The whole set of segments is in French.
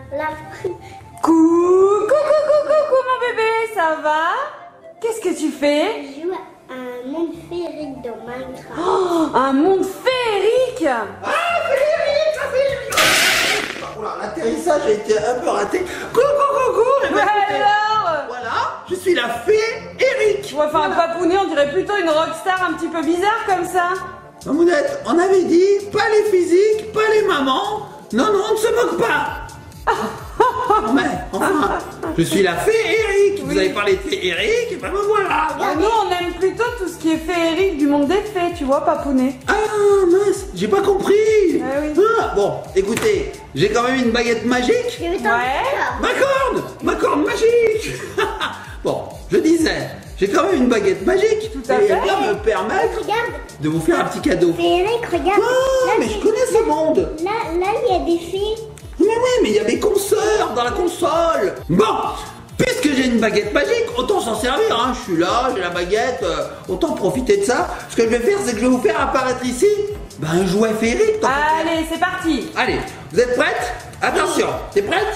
Coucou mon bébé, ça va? Qu'est-ce que tu fais? Je joue à un monde féerique dans Minecraft. Oh, un monde féerique! Ah, féerique! Oula, l'atterrissage a été un peu raté. Coucou! Eh ben, écoutez, Alors? voilà, je suis la fée Eric. Ouais, enfin, un papounet, on dirait plutôt une rockstar un petit peu bizarre comme ça. Mamounette, on avait dit pas les physiques, pas les mamans. Non, on ne se moque pas. Non, mais enfin, je suis la fée Eric. Vous avez parlé de fée Eric, et ben me voilà. Nous, on aime plutôt tout ce qui est féerique du monde des fées, tu vois, papounet. Ah mince, j'ai pas compris. Ah oui. Ah, bon, écoutez, j'ai quand même une baguette magique. Je vais t'en Ouais. Ma corne magique. Bon, je disais, j'ai quand même une baguette magique. Tout à et fait. elle va me permettre Regarde, de vous faire un petit cadeau. féerique, regarde. Ah, Là, mais je connais ce monde. Là, il y a des fées. Mais oui, mais il y a des consoeurs dans la console. Bon, puisque j'ai une baguette magique, autant s'en servir. Hein. Je suis là, j'ai la baguette, autant profiter de ça. Ce que je vais faire, c'est que je vais vous faire apparaître ici un jouet féerique. Allez, c'est parti. Allez, vous êtes prêtes? Attention, t'es prête?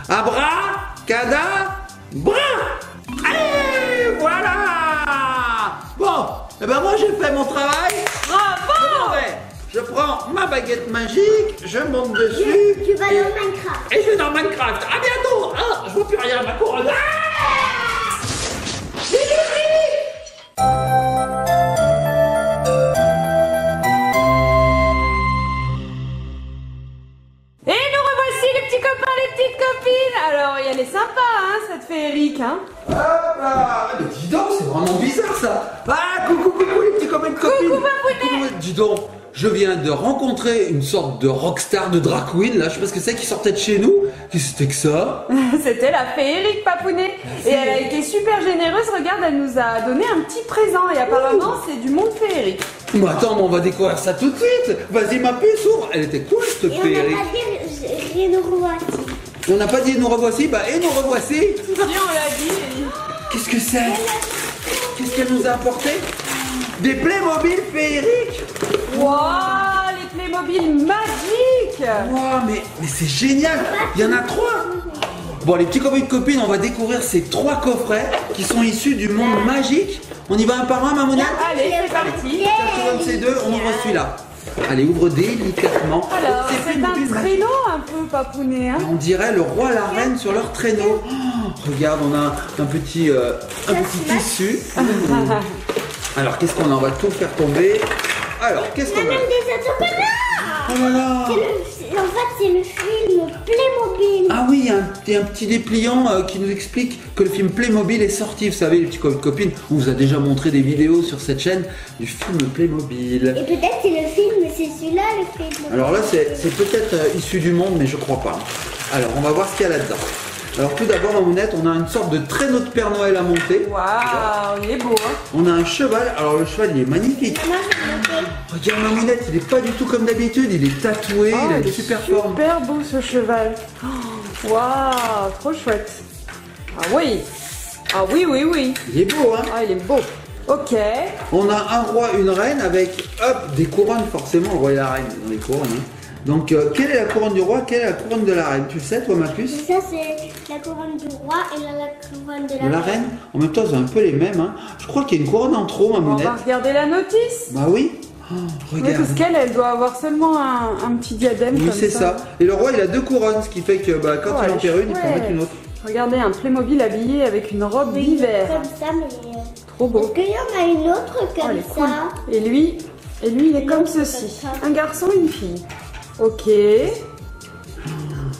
Abracadabra. Allez, voilà. Bon, eh ben moi j'ai fait mon travail. Bravo. Je prends ma baguette magique, je monte dessus. Tu vas dans Minecraft. Et je vais dans Minecraft. À bientôt. Ah, je vois plus rien, ma couronne. Ah, Et nous revoici les petits copains, les petites copines. Alors, elle est sympa, hein, cette féerique, hein. hop là. Mais dis donc, c'est vraiment bizarre ça. Ah, coucou les petits copains de copines. Coucou, papounet. Dis donc, je viens de rencontrer une sorte de rockstar de drag queen, là, je sais pas ce que c'est, qui sortait de chez nous. Qu'est-ce que c'était que ça? C'était la féerique, papounet. Et elle a été super généreuse. Regarde, elle nous a donné un petit présent. Et apparemment, c'est du monde féerique. Mais attends, mais on va découvrir ça tout de suite. Vas-y, ma puce, ouvre. Elle était cool, cette Et on féerique. n'a pas dit rien de revoici. On n'a pas dit nous revoici, bah et nous revoici. Si, on l'a dit. Qu'est-ce que c'est? Qu'est-ce qu'elle nous a apporté? Des Playmobil féeriques. Waouh, les Playmobil magiques. Wow, mais c'est génial. Il y en a 3. Bon, les petits copains et copines, on va découvrir ces 3 coffrets qui sont issus du monde magique. On y va un par un, Mamouna? Allez, c'est parti. Comme ces deux, on ouvre celui-là. Allez, ouvre délicatement. Alors, Oh, c'est un Playmobil magique. traîneau un peu, papounet, hein. On dirait le roi et la reine sur leur traîneau. Oh, regarde, on a un petit tissu. Alors, qu'est-ce qu'on a? On va tout faire tomber. Alors, qu'est-ce Il y a qu'on a? même des entrepreneurs. Oh là là. En fait, c'est le film Playmobil. Ah oui, il y a un petit dépliant qui nous explique que le film Playmobil est sorti. Vous savez, les petits copines, on vous a déjà montré des vidéos sur cette chaîne du film Playmobil. Et peut-être c'est le film, mais c'est celui-là le film. Alors là, c'est peut-être issu du monde, mais je crois pas. Alors, on va voir ce qu'il y a là-dedans. Alors tout d'abord, Mamounette, on a une sorte de traîneau de Père Noël à monter. Waouh, il est beau, hein. On a un cheval. Alors le cheval, il est magnifique. Moi, je vais monter. Regarde Mamounette, il est pas du tout comme d'habitude. Il est tatoué, il a il une est super forme. super beau ce cheval. Oh, waouh, trop chouette. Ah oui. Ah oui, oui, oui. Il est beau, hein. Ah, il est beau. Ok. On a un roi, une reine avec, hop, des couronnes forcément. Le roi et la reine dans les couronnes. Hein. Donc, quelle est la couronne du roi, quelle est la couronne de la reine? Tu le sais, toi, ma puce? Ça, c'est la couronne du roi et là, la couronne de De la reine? En même temps, c'est un peu les mêmes. Hein. Je crois qu'il y a une couronne en trop, On Mamounette. va regarder la notice. Bah oui. Oh, Oui, regarde. parce qu'elle, elle doit avoir seulement un petit diadème Oui, comme c'est ça. Et le roi, il a 2 couronnes, ce qui fait que quand Oh, il en elle est perd une, il faut en mettre chouette. une autre. Regardez, un Playmobil habillé avec une robe d'hiver. Comme ça, mais. Trop beau. Est-ce qu'il y en a une autre Oh, comme elle est ça? cool. Et lui, il est comme L'autre, ceci. comme ça. Un garçon et une fille. Ok,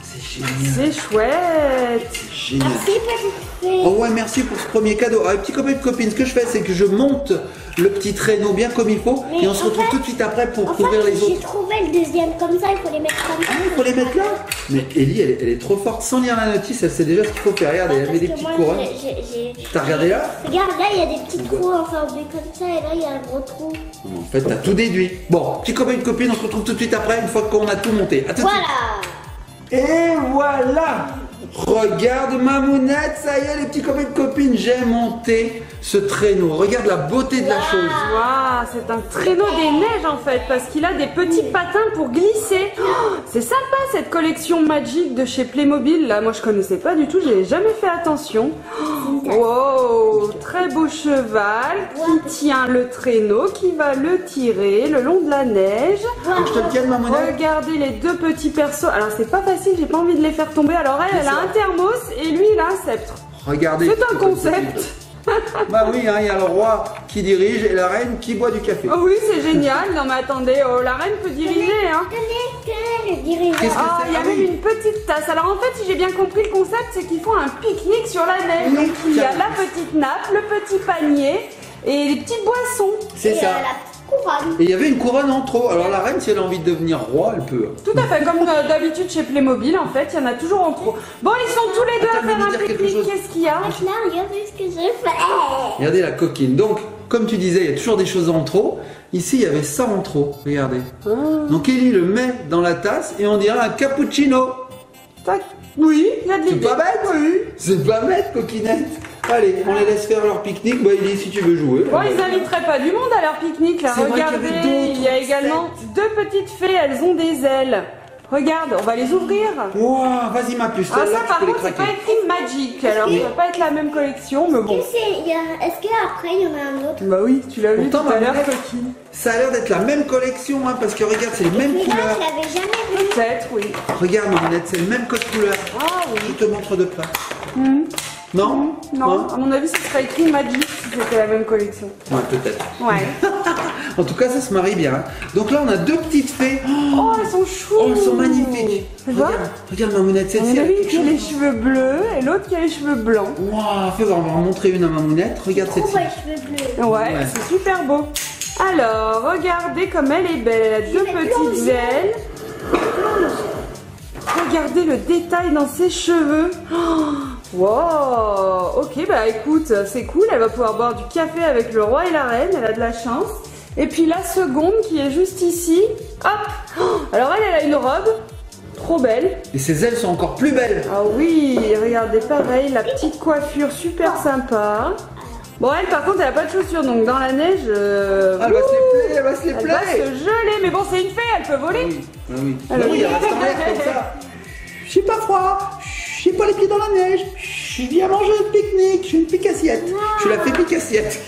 C'est génial. c'est chouette. Génial. Merci, petite fée. Oh ouais, merci pour ce premier cadeau. Alors, les petits copains et copines, ce que je fais, c'est que je monte le petit traîneau bien comme il faut. Mais Et on se en retrouve fait- tout de suite après pour En couvrir fait, les j'ai autres. trouvé le deuxième comme ça, il faut les mettre comme ça. Ah, il faut les mettre là. Mais Ellie, elle est trop forte. Sans lire la notice, elle sait déjà ce qu'il faut faire. Regarde, elle Parce met des que petites moi, couronnes. j'ai- T'as regardé là? Regarde, là, il y a des petits trous ensemble comme ça, et là, il y a un gros trou. En fait, t'as tout déduit. Bon, petits copains et copines, on se retrouve tout de suite après, une fois qu'on a tout monté. À tout de suite. Voilà. Et voilà. Regarde Mamounette, ça y est les petits copains et copines, j'ai monté ce traîneau. Regarde la beauté de la chose. Waouh, c'est un traîneau des neiges en fait, parce qu'il a des petits patins pour glisser. Oh, c'est sympa cette collection Magic de chez Playmobil. Là, moi je connaissais pas du tout, j'ai jamais fait attention. Oh, wow, très beau cheval qui tient le traîneau, qui va le tirer le long de la neige. Je te le tienne Mamounette. Regardez les deux petits persos. Alors c'est pas facile, j'ai pas envie de les faire tomber. Alors elle a un thermos et lui il a un sceptre. Regardez. C'est un concept. Bah oui, hein, il y a le roi qui dirige et la reine qui boit du café. Oh oui, c'est génial. Non mais attendez, la reine peut diriger, hein. Tenez, le dirigeant. Qu'est-ce que Ah, c'est? il y a Ah même oui. une petite tasse. Alors en fait, si j'ai bien compris le concept, c'est qu'ils font un pique-nique sur la neige. Oui, Donc il y a tiens. la petite nappe, le petit panier et les petites boissons. C'est Et ça. la petite couronne. Et il y avait une couronne en trop. Alors la reine, si elle a envie de devenir roi, elle peut. Tout à fait, comme d'habitude chez Playmobil, en fait, il y en a toujours en trop. Bon, ils sont tous les deux Attends, à faire mais un dis dire quelque pique-nique. chose. Qu'est-ce qu'il y a? Là, regardez ce que j'ai fait. Regardez la coquine. Donc, comme tu disais, il y a toujours des choses en trop. Ici, il y avait ça en trop. Regardez. Donc Ellie le met dans la tasse et on dirait un cappuccino. Tac. Oui, il y a de C'est l'idée. pas bête, oui. C'est pas bête, coquinette. Allez, on les laisse faire leur pique-nique. Bah, Ellie, si tu veux jouer. Bon, ils n'inviteraient pas du monde à leur pique-nique là. C'est vrai qu'il y avait Regardez, d'autres il y a également deux petites fées, elles ont des ailes. Regarde, on va les ouvrir. Ouah, vas-y ma puce. Ah, Celle-là, ça tu par peux les contre, c'est pas craquer. écrit Magic, alors ça va pas être la même collection, mais bon. Est-ce qu'après il y en a un autre? Bah oui, tu l'as vu tout Pourtant, à l'heure, Mamounette, coquine. ça a l'air d'être la même collection, hein, parce que regarde, c'est les mêmes Celui-là, couleurs. je l'avais jamais vu. Peut-être, oui. Regarde, Mamounette, c'est le même code couleur. Ah oui. Je te montre de près. Non Non, Hein à mon avis, ce serait écrit Magic si c'était la même collection. Ouais, peut-être. Ouais. En tout cas, ça se marie bien. Hein. Donc là, on a deux petites fées. Oh, elles sont choues. Oh, elles sont magnifiques. Tu vois? Regarde Mamounette, Il celle-ci, y en a elle a une quelque qui a les chose. cheveux bleus et l'autre qui a les cheveux blancs. Waouh, fais voir, on va en montrer une à Mamounette. Regarde Oh, celle-ci. bah, les cheveux bleus. Ouais, Ouais. c'est super beau. Alors, regardez comme elle est belle. Elle a deux petites ailes. Regardez le détail dans ses cheveux. Oh, wow. Ok, bah écoute, c'est cool. Elle va pouvoir boire du café avec le roi et la reine. Elle a de la chance. Et puis la seconde qui est juste ici. Hop. Oh, alors elle a une robe. Trop belle. Et ses ailes sont encore plus belles. Ah oui, regardez, pareil, la petite coiffure super sympa. Bon, elle par contre, elle a pas de chaussures, donc dans la neige, Ah, elle va se les plaire, elle va se les elle va plaire. se geler. Mais bon, c'est une fée, elle peut voler. Oui, ah oui. Alors, Bah oui, elle reste en l'air comme ça. J'ai pas froid, j'ai pas les pieds dans la neige, je viens manger un pique-nique, je suis une pique-assiette. Je suis la fée pique-assiette.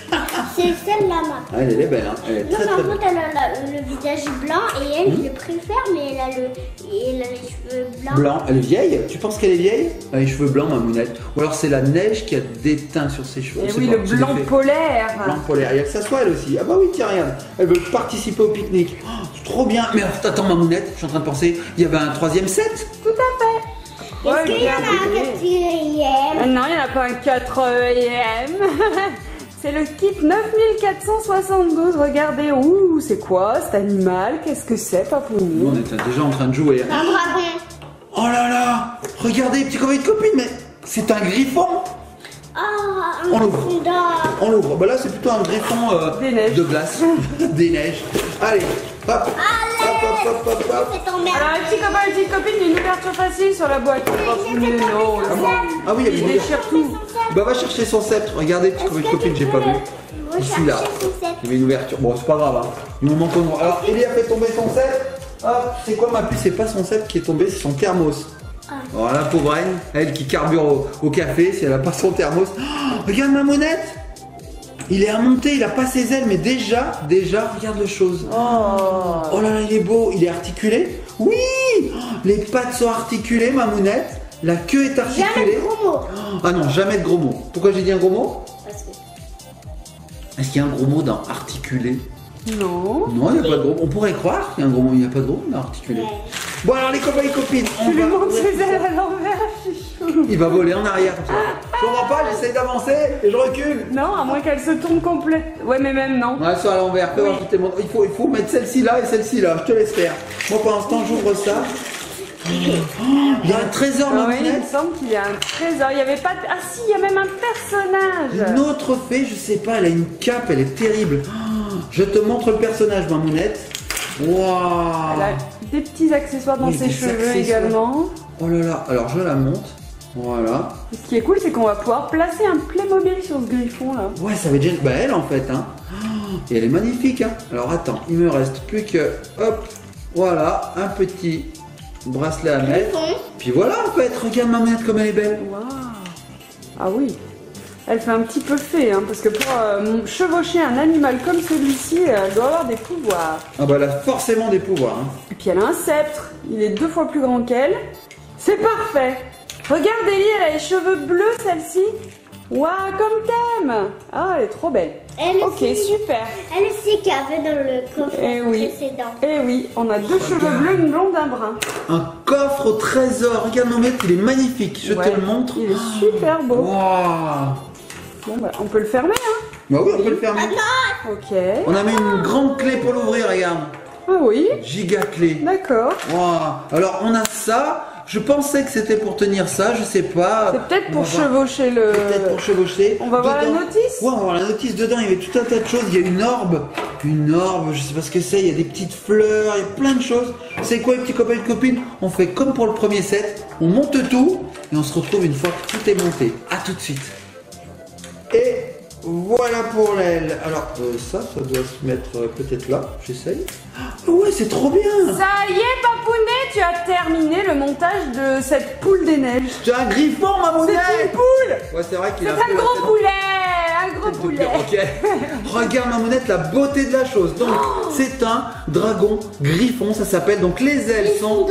C'est celle-là, ma. Ah, elle est belle, hein. Elle est Non, très par très belle. contre, elle a le visage blanc et elle, je le préfère, mais elle a les cheveux blancs. Blanc, elle est vieille. Tu penses qu'elle est vieille? Elle a les cheveux blancs, Mamounette. Ou alors c'est la neige qui a des teints sur ses cheveux. Et C'est oui, pas- le c'est blanc des faits. polaire. Blanc polaire. Et elle s'assoit elle aussi. Ah bah oui, tiens, regarde. Elle veut participer au pique-nique. Oh, c'est trop bien. Mais attends, Mamounette, je suis en train de penser, il y avait un troisième set. Tout à fait. Est-ce qu'il y en a un Regardez. quatrième? Non, il n'y en a pas un 4e. C'est le kit 9472. Regardez, ouh, c'est quoi cet animal? Qu'est-ce que c'est, Nous, Papounou? on est déjà en train de jouer. Un dragon. Oh là là. Regardez, petit copain de copine, mais c'est un griffon. Ah, On un l'ouvre. Gryffondor. On l'ouvre. Bah là, c'est plutôt un griffon Des neiges. de glace. Des neiges. Allez, hop. Hop. C'est tombé. Alors, les petits copains et les petites copines, il y a une ouverture facile sur la boîte. Papounou, non, Ah bon Ah oui, il y a il une déchire tout. Bah va chercher son sceptre. Regardez, petit copain de copine, j'ai pas vu. Ici là. Il y avait une ouverture. Bon, c'est pas grave. Hein. Il nous manque encore. Alors, Ellie a fait tomber son sceptre. Hop, c'est quoi ma puce? C'est pas son sceptre qui est tombé, c'est son thermos. Voilà, pauvre elle qui carbure au café, si elle a pas son thermos. Oh, regarde Mamounette. Il est remonté, il a pas ses ailes, mais déjà, regarde le chose. Oh là là, il est beau, il est articulé. Oui, oh, les pattes sont articulées, Mamounette. La queue est Jamais articulée. de gros mots. Ah non, jamais de gros mots. Pourquoi j'ai dit un gros mot? Parce que Est-ce qu'il y a un gros mot dans articulé? Non. Non, il n'y a pas de gros mot. On pourrait croire qu'il y a un gros mot, il n'y a pas de gros mot dans articulé. Ouais. Bon alors les copains et copines, on Tu lui va... montres ses ailes à l'envers, chichou. Il va voler en arrière comme ça. Je comprends pas, j'essaie d'avancer et je recule. Non, à moins qu'elle se tourne complète. Ouais, mais même non. Ouais, ça à l'envers. Fais voir, je t'ai montré. Il faut mettre celle-ci là et celle-ci là. Je te laisse faire. Moi pendant ce temps, j'ouvre ça. Oh, il y a un trésor, Ah oui, il me Mamounette. semble qu'il y a un trésor. Il y avait pas. Ah si, il y a même un personnage. Une autre fée, je sais pas, elle a une cape, elle est terrible. Oh, je te montre le personnage, Mamounette. Waouh. Elle a des petits accessoires dans Oui, ses des cheveux accessoires. également. Oh là là, alors je la monte. Voilà. Et ce qui est cool, c'est qu'on va pouvoir placer un Playmobil sur ce griffon là. Ouais, ça va être génial. Bah elle en fait, hein. Et elle est magnifique, hein. Alors attends, il me reste plus que, hop, voilà, un petit bracelet à mettre. Puis voilà en fait, regarde ma manette comme elle est belle. Waouh. Ah oui. Elle fait un petit peu fée, hein, parce que pour chevaucher un animal comme celui-ci, elle doit avoir des pouvoirs. Ah bah elle a forcément des pouvoirs, hein. Et puis elle a un sceptre, il est 2 fois plus grand qu'elle. C'est parfait. Regarde Ellie, elle a les cheveux bleus celle-ci. Waouh, comme thème. Ah, elle est trop belle. Elle Ok, aussi. super. Elle aussi qui avait dans le coffre Eh oui. précédent. Eh oui, on a 2 cheveux bleus, une blonde, un brun. Un coffre au trésor, regarde mon mec, il est magnifique, je Ouais, te le montre. Il est super beau. Waouh. Bon, bah, on peut le fermer, hein. Bah oui, on peut le fermer. Ok. On a mis une grande clé pour l'ouvrir, regarde. Ah oui, Giga clé. d'accord. Waouh. Alors on a ça. Je pensais que c'était pour tenir ça, je sais pas. C'est peut-être On pour va voir. chevaucher le... Peut-être pour chevaucher. On va voir la Dedans- notice. Ouais, on va voir la notice. Dedans, il y avait tout un tas de choses. Il y a une orbe. Une orbe, je sais pas ce que c'est. Il y a des petites fleurs, il y a plein de choses. C'est quoi, les petits copains et copines? On fait comme pour le premier set. On monte tout et on se retrouve une fois que tout est monté. À tout de suite. Et voilà pour l'aile. Alors, ça doit se mettre peut-être là. J'essaye. Ah ouais, c'est trop bien. Ça y est, Papounet, tu as terminé le montage de cette poule des neiges. C'est un griffon, ma mounette. C'est une poule. Ouais, c'est vrai qu'il C'est a un gros poulet. Un gros poulet. Ok. Regarde ma mounette, la beauté de la chose. Donc, c'est un dragon griffon, ça s'appelle. Donc, les ailes sont.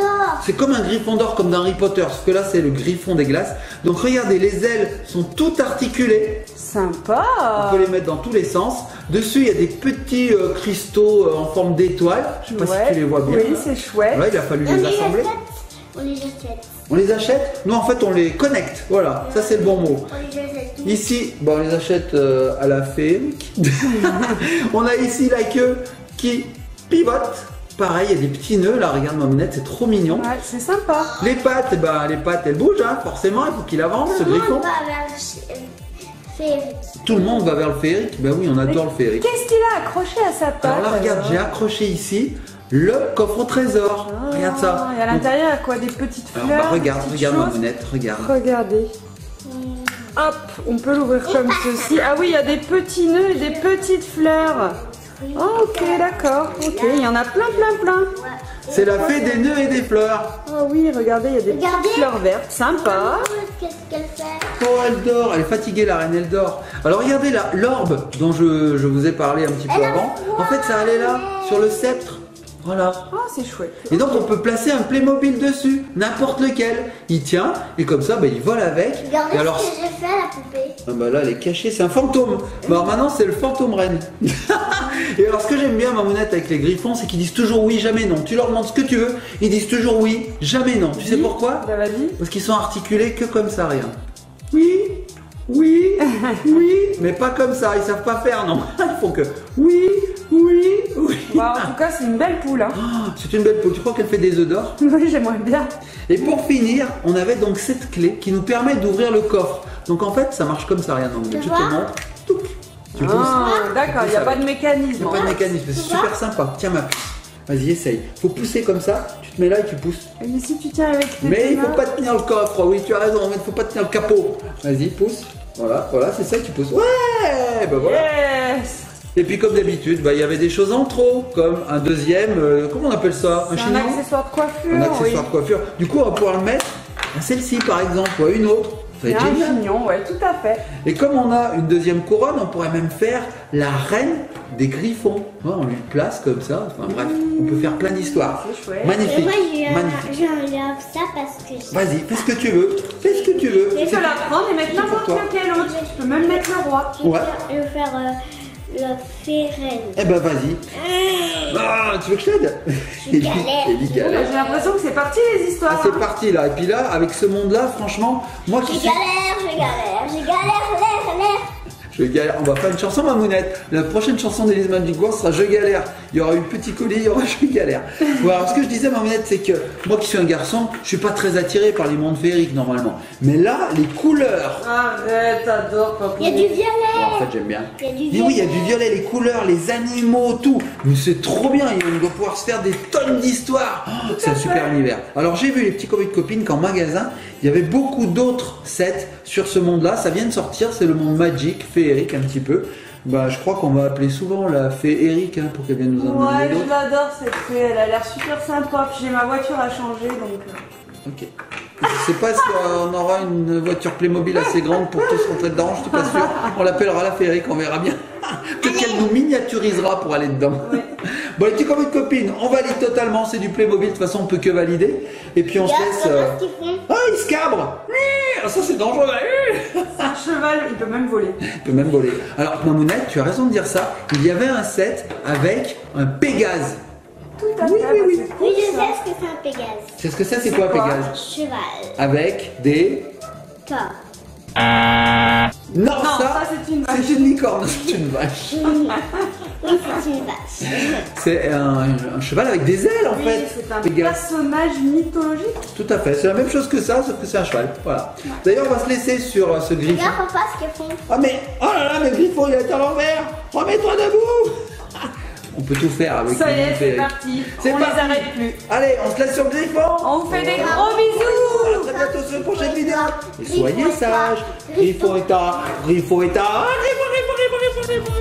C'est comme un griffon d'or, comme dans Harry Potter. Sauf que là, c'est le griffon des glaces. Donc, regardez, les ailes sont toutes articulées. Sympa. On peut les mettre dans tous les sens. Dessus, il y a des petits cristaux en forme d'étoile. Je sais pas si tu les vois bien. Oui, c'est chouette. Voilà, il a fallu les assembler. On les achète. On les achète? Non, en fait, on les connecte. Voilà, ça c'est le bon mot. On les achète. Ici, bon, on les achète à la féerique. On a ici la queue qui pivote. Pareil, il y a des petits nœuds. Là, regarde ma mounette, c'est trop mignon. Ouais, c'est sympa. Les pattes, les pattes, elles bougent, hein, forcément. Il faut qu'il avance, ce Tout le griffon. monde va vers féerique. Tout le monde va vers le féerique. Ben oui, on adore le féerique. Qu'est-ce qu'il a accroché à sa patte? Alors là, regarde, j'ai accroché ici le coffre au trésor. Ah, Regarde ça. Et à l'intérieur, il y a quoi? Des petites fleurs? Alors, bah, regarde, des petites regarde ma choses. mounette, regarde. Regardez. Hop, on peut l'ouvrir comme ceci. Ah oui, il y a des petits nœuds et des petites fleurs. Oh, ok, d'accord. Ok, il y en a plein, plein, plein. C'est la fée des nœuds et des fleurs. Oh oui, regardez, il y a des Regardez. petites fleurs vertes. Sympa. Qu'est-ce qu'elle fait? Oh, elle dort, elle est fatiguée, la reine, elle dort. Alors regardez là, l'orbe dont je vous ai parlé un petit peu Elle a avant. froid. En fait, ça allait là, sur le sceptre. Voilà. Oh, c'est chouette. Et donc, on peut placer un Playmobil dessus, n'importe lequel. Il tient, et comme ça, il vole avec. Regardez Et alors, ce que j'ai fait à la poupée. ah bah là, elle est cachée, c'est un fantôme. Bah alors maintenant, c'est le fantôme reine. Et alors, ce que j'aime bien, ma mounette, avec les griffons, c'est qu'ils disent toujours oui, jamais non. Tu leur demandes ce que tu veux, ils disent toujours oui, jamais non. Tu sais pourquoi? Bah, vas-y. Parce qu'ils sont articulés que comme ça, rien. Oui, oui, oui, mais pas comme ça, ils savent pas faire, non. Ils font que oui, oui, oui. Bon, en tout cas, c'est une belle poule. Hein. Oh, c'est une belle poule, tu crois qu'elle fait des œufs d'or? Oui, j'aimerais bien. Et pour finir, on avait donc cette clé qui nous permet d'ouvrir le coffre. Donc en fait, ça marche comme ça, rien. Je te vois montre. Touc. Tu pousses. Ah, d'accord, il n'y a pas de Il mécanisme. n'y a pas de mécanisme, c'est super sympa. Tiens ma puce. Vas-y, essaye. Faut pousser comme ça, tu te mets là et tu pousses. Mais si tu tiens avec tes Mais il mains- faut pas tenir le coffre, oui, tu as raison, mais il faut pas tenir le capot. Vas-y, pousse. Voilà, voilà, c'est ça que tu pousses. Ouais, bah voilà. Yes. Et puis comme d'habitude, il y avait des choses en trop, comme un deuxième, comment on appelle ça? C'est un chignon? accessoire de coiffure. Un accessoire de coiffure. Du coup, on va pouvoir le mettre à celle-ci par exemple, ou à une autre. Ça va C'est être un génial. chignon, ouais, tout à fait. Et comme on a une deuxième couronne, on pourrait même faire la reine des griffons. Ouais, on lui place comme ça. Enfin bref, on peut faire plein d'histoires. C'est chouette. Et Magnifique. moi, Magnifique. j'enlève ça parce que je... Vas-y, fais ce que tu veux. Fais ce que tu veux. Tu peux la prendre et mettre c'est pour n'importe toi. lequel autre. Tu peux même mettre le roi. Ouais. Je vais faire la fée reine. Eh ben vas-y. Ah, tu veux que je t'aide? Je galère. Ellie Bon, galère. bah, j'ai l'impression que c'est parti les Ah, histoires. c'est hein. parti là. Et puis là, avec ce monde-là, franchement, moi qui Je suis... galère, l'air. Je galère. On va faire une chanson, ma mounette. La prochaine chanson d'Elise Magic World sera Je galère. Il y aura eu Petit Colis, il y aura Je galère. Bon, alors, ce que je disais, ma mounette, c'est que moi qui suis un garçon, je suis pas très attiré par les mondes féeriques normalement. Mais là, les couleurs. Arrête, t'adores, papa. Il y a du Bon, en violet. fait, j'aime bien. Il y a du Mais violet. oui, il y a du violet, les couleurs, les animaux, tout. Mais c'est trop bien. On doit pouvoir se faire des tonnes d'histoires. Oh, c'est un super univers. Alors, j'ai vu les petits copains de copines qu'en magasin, Il y avait beaucoup d'autres sets sur ce monde-là. Ça vient de sortir, c'est le monde magique, féerique un petit peu. Bah, je crois qu'on va appeler souvent la fée Eric hein, pour qu'elle vienne nous en Ouais, donner je d'autres. l'adore cette fée, elle a l'air super sympa. Puis j'ai ma voiture à changer donc. Ok. Je sais pas si on aura une voiture Playmobil assez grande pour tous rentrer dedans, je suis pas sûr. On l'appellera la fée Eric, on verra bien. Peut-être qu'elle nous miniaturisera pour aller dedans. Ouais. Bon, les petits copains de copines, on valide totalement, c'est du Playmobil, de toute façon on peut que valider. Et puis on se laisse. Regarde ce qu'ils font. Ah, il se cabre. Ah, ça c'est dangereux. C'est un cheval, il peut même voler. Il peut même voler. Alors, Mamounette, tu as raison de dire ça. Il y avait un set avec un Pégase. Tout à fait. Oui, oui, oui. C'est cool, Oui, je ça. sais ce que c'est un Pégase. C'est ce que c'est quoi quoi Pégase? Cheval. Avec des. Toi. Non, Non, ça, c'est une vache. C'est une licorne, c'est une vache. Oui, c'est une vache. C'est un cheval avec des ailes en Oui, fait. c'est un Pégase. personnage mythologique. Tout à fait, c'est la même chose que ça, sauf que c'est un cheval. Voilà. D'ailleurs, on va se laisser sur ce griffon. Regarde papa ce qu'ils font. Ah mais, oh là là, mais le griffon il est à l'envers. Remets-toi debout. On peut tout faire avec Ça y le est, c'est Féric. parti. C'est On parti. les arrête plus. Allez, on se laisse sur le griffon. On vous fait des gros À bisous. très bientôt sur une prochaine vidéo. Et soyez sages. Griffon est à. Griffon est à. Griffon.